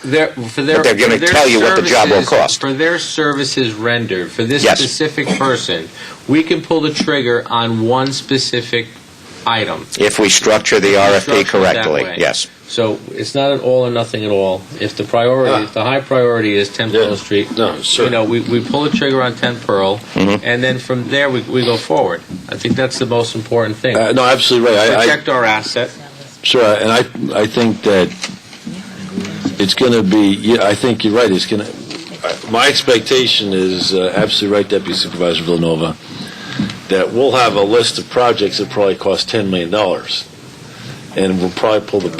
But they're going to tell you what the job will cost. For their services rendered, for this Yes. specific person, we can pull the trigger on one specific item. If we structure the RFP correctly, yes. So it's not an all or nothing at all. If the priority, if the high priority is 10 Pearl Street, we pull the trigger on 10 Pearl, and then from there we go forward. I think that's the most important thing. No, absolutely right. Protect our asset. Sure, and I think that it's going to be. Yeah, I think you're right. It's going to. My expectation is absolutely right, Deputy Supervisor Villanova, that we'll have a list of projects that probably cost $10 million, and we'll probably pull the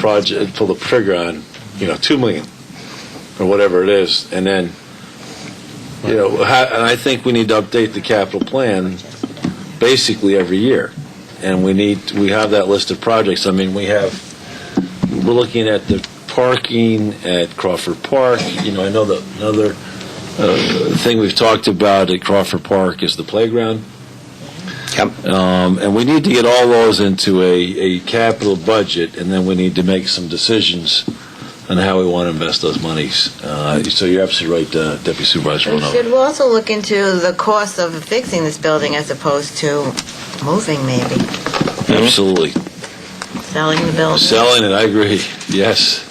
trigger on, $2 million or whatever it is, and then, and I think we need to update the capital plan basically every year, and we have that list of projects. I mean, we're looking at the parking at Crawford Park. I know that another thing we've talked about at Crawford Park is the playground. Yep. And we need to get all those into a capital budget, and then we need to make some decisions on how we want to invest those monies. So you're absolutely right, Deputy Supervisor Villanova. Should we also look into the cost of fixing this building as opposed to moving, maybe? Absolutely. Selling the building? Selling it, I agree. Yes.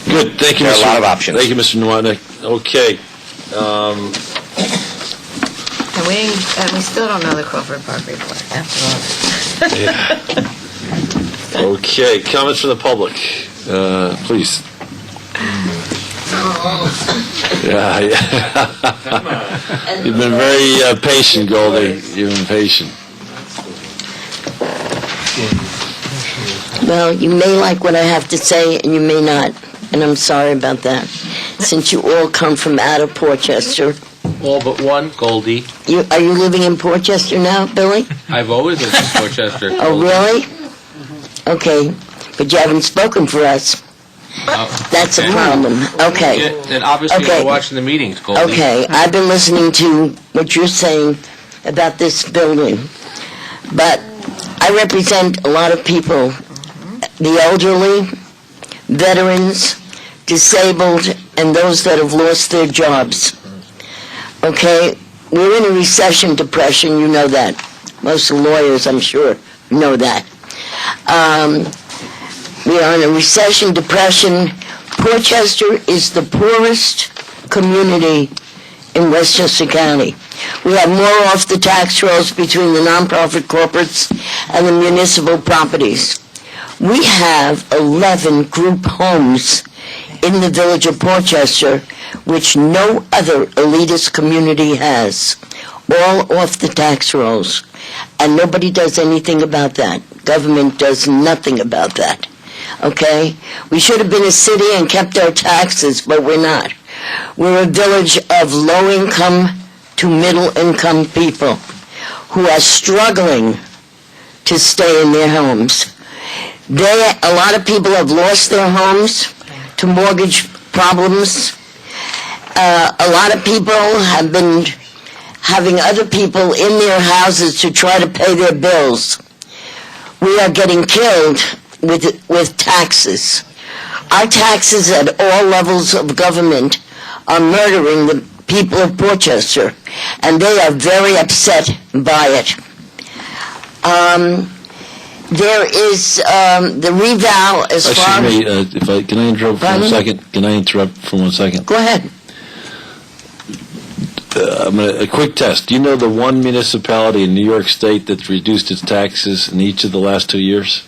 Good. Thank you, There are a lot of options. Thank you, Mr. Nowotnik. Okay. And we still don't know the Crawford Park report, after all. Okay. Comments from the public, please. Yeah. You've been very patient, Goldie. You've been patient. Well, you may like what I have to say, and you may not, and I'm sorry about that. Since you all come from out of Portchester. All but one, Goldie. Are you living in Portchester now, Billy? I've always lived in Portchester. Oh, really? Okay, but you haven't spoken for us. That's a problem. Okay. Then obviously you're watching the meetings, Goldie. Okay, I've been listening to what you're saying about this building, but I represent a lot of people, the elderly, veterans, disabled, and those that have lost their jobs. Okay, we're in a recession depression, you know that. Most of the lawyers, I'm sure, know that. We are in a recession depression. Portchester is the poorest community in Westchester County. We have more off the tax rolls between the nonprofit corporates and the municipal properties. We have 11 group homes in the village of Portchester, which no other elitist community has, all off the tax rolls. And nobody does anything about that. Government does nothing about that. Okay? We should have been a city and kept our taxes, but we're not. We're a village of low-income to middle-income people who are struggling to stay in their homes. A lot of people have lost their homes to mortgage problems. A lot of people have been having other people in their houses to try to pay their bills. We are getting killed with taxes. Our taxes at all levels of government are murdering the people of Portchester, and they are very upset by it. There is the reval as far as... Excuse me, can I interrupt for 1 second? Can I interrupt for 1 second? Go ahead. A quick test. Do you know the one municipality in New York State that's reduced its taxes in each of the last 2 years?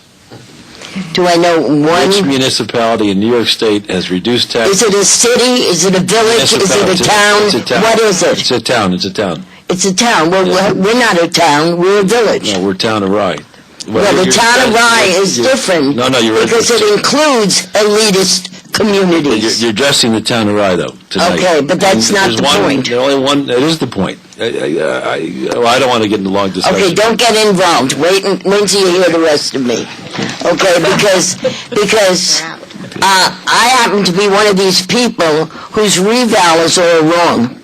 Do I know one? Which municipality in New York State has reduced taxes? Is it a city? Is it a village? Is it a town? It's a town. What is it? It's a town. It's a town. It's a town. Well, we're not a town. We're a village. No, we're town of Rye. Well, the town of Rye is different. No, you're right. Because it includes elitist communities. You're addressing the town of Rye, though, tonight. Okay, but that's not the point. There's only one. It is the point. I don't want to get into long discussion. Okay, don't get involved. Wait until you hear the rest of me. Okay, because I happen to be one of these people whose reval is all wrong.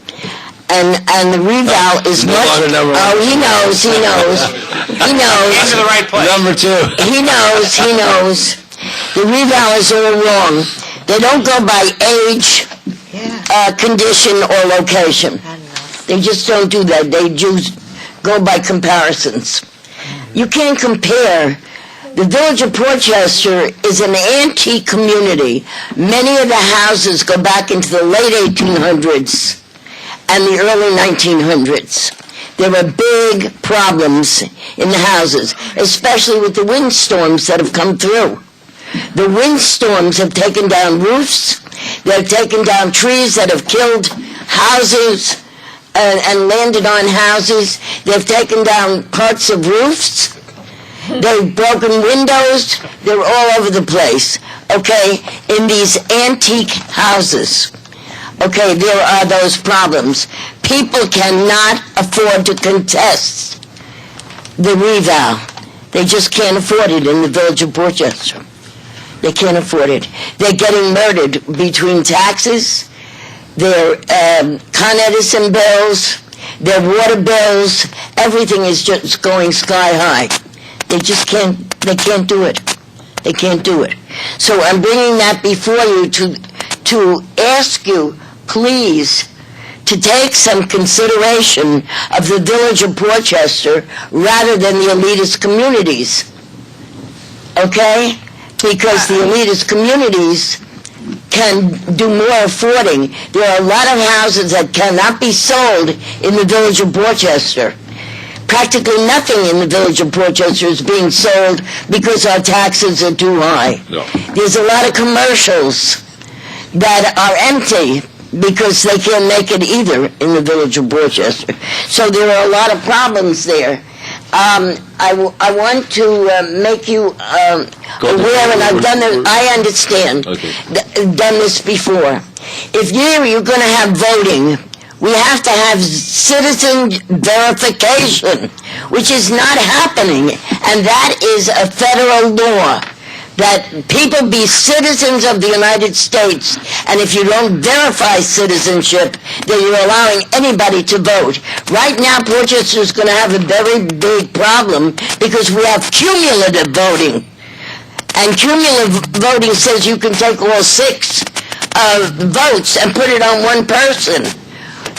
And the reval is much... Oh, he knows. Into the right place. Number 2. He knows. The reval is all wrong. They don't go by age, Yeah. condition, or location. I know. They just don't do that. They just go by comparisons. You can't compare. The Village of Portchester is an antique community. Many of the houses go back into the late 1800s and the early 1900s. There were big problems in the houses, especially with the windstorms that have come through. The windstorms have taken down roofs. They've taken down trees that have killed houses and landed on houses. They've taken down parts of roofs. They've broken windows. They're all over the place, okay, in these antique houses. Okay, there are those problems. People cannot afford to contest the revow. They just can't afford it in the Village of Portchester. They can't afford it. They're getting murdered between taxes, their Con Edison bills, their water bills. Everything is just going sky high. They just can't do it. They can't do it. So I'm bringing that before you to ask you, please, to take some consideration of the Village of Portchester rather than the elitist communities. Okay? Because the elitist communities can do more affording. There are a lot of houses that cannot be sold in the Village of Portchester. Practically nothing in the Village of Portchester is being sold because our taxes are too high. No. There's a lot of commercials that are empty because they can't make it either in the Village of Portchester. So there are a lot of problems there. I want to make you aware, and I've done it, I understand, done this before. If you're going to have voting, we have to have citizen verification, which is not happening, and that is a federal law, that people be citizens of the United States, and if you don't verify citizenship, then you're allowing anybody to vote. Right now, Portchester is going to have a very big problem because we have cumulative voting. And cumulative voting says you can take all 6 votes and put it on one person.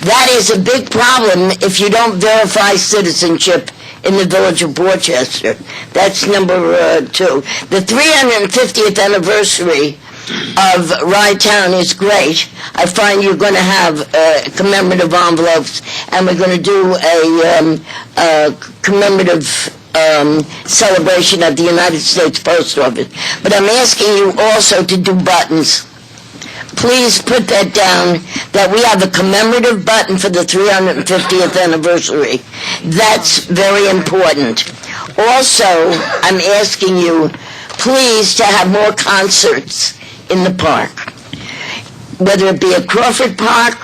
That is a big problem if you don't verify citizenship in the Village of Portchester. That's number 2. The 350th anniversary of Rye Town is great. I find you're going to have commemorative envelopes, and we're going to do a commemorative celebration at the United States Post Office. But I'm asking you also to do buttons. Please put that down, that we have a commemorative button for the 350th anniversary. That's very important. Also, I'm asking you, please, to have more concerts in the park, whether it be at Crawford Park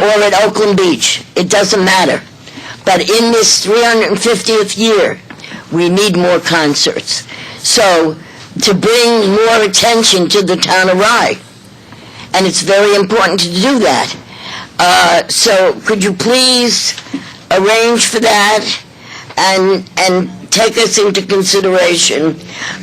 or at Oakland Beach. It doesn't matter. But in this 350th year, we need more concerts. So, to bring more attention to the town of Rye. And it's very important to do that. So could you please arrange for that and take us into consideration?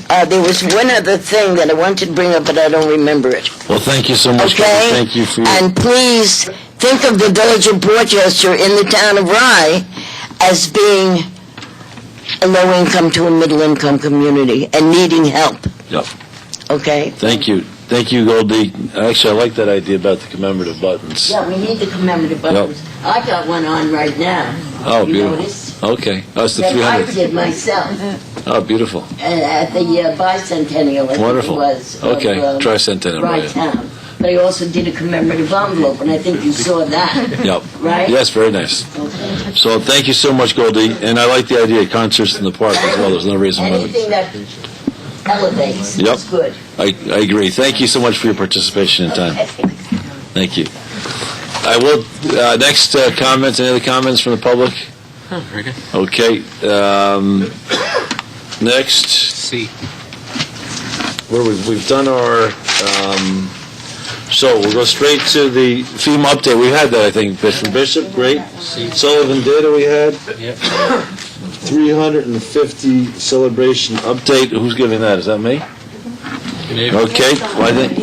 There was one other thing that I wanted to bring up, but I don't remember it. Well, thank you so much. Okay? Thank you for your... And please think of the Village of Portchester in the town of Rye as being a low-income to a middle-income community and needing help. Yep. Okay? Thank you. Thank you, Goldie. Actually, I like that idea about the commemorative buttons. Yeah, we need the commemorative buttons. Yep. I got one on right now. Oh, you beautiful. Notice? Okay. That's the That 300th. I did myself. Oh, beautiful. At the bicentennial, I Wonderful. think it was. Okay, of, tricentennial. Rye Right. Town. But I also did a commemorative envelope, and I think you saw that. Yep. Right? Yes, very nice. Okay. So thank you so much, Goldie. And I like the idea of concerts in the park as well. There's no reason why. Anything that elevates Yep. is good. I agree. Thank you so much for your participation and time. Thank you. I will, next comments, any other comments from the public? Oh, very good. Okay. Next, C. where we've done our, so we'll go straight to the FEMA update. We had that, I think, Bishop, great. Sullivan data we had. Yep. 350 celebration update. Who's giving that? Is that me? Maybe. Okay. Well, I think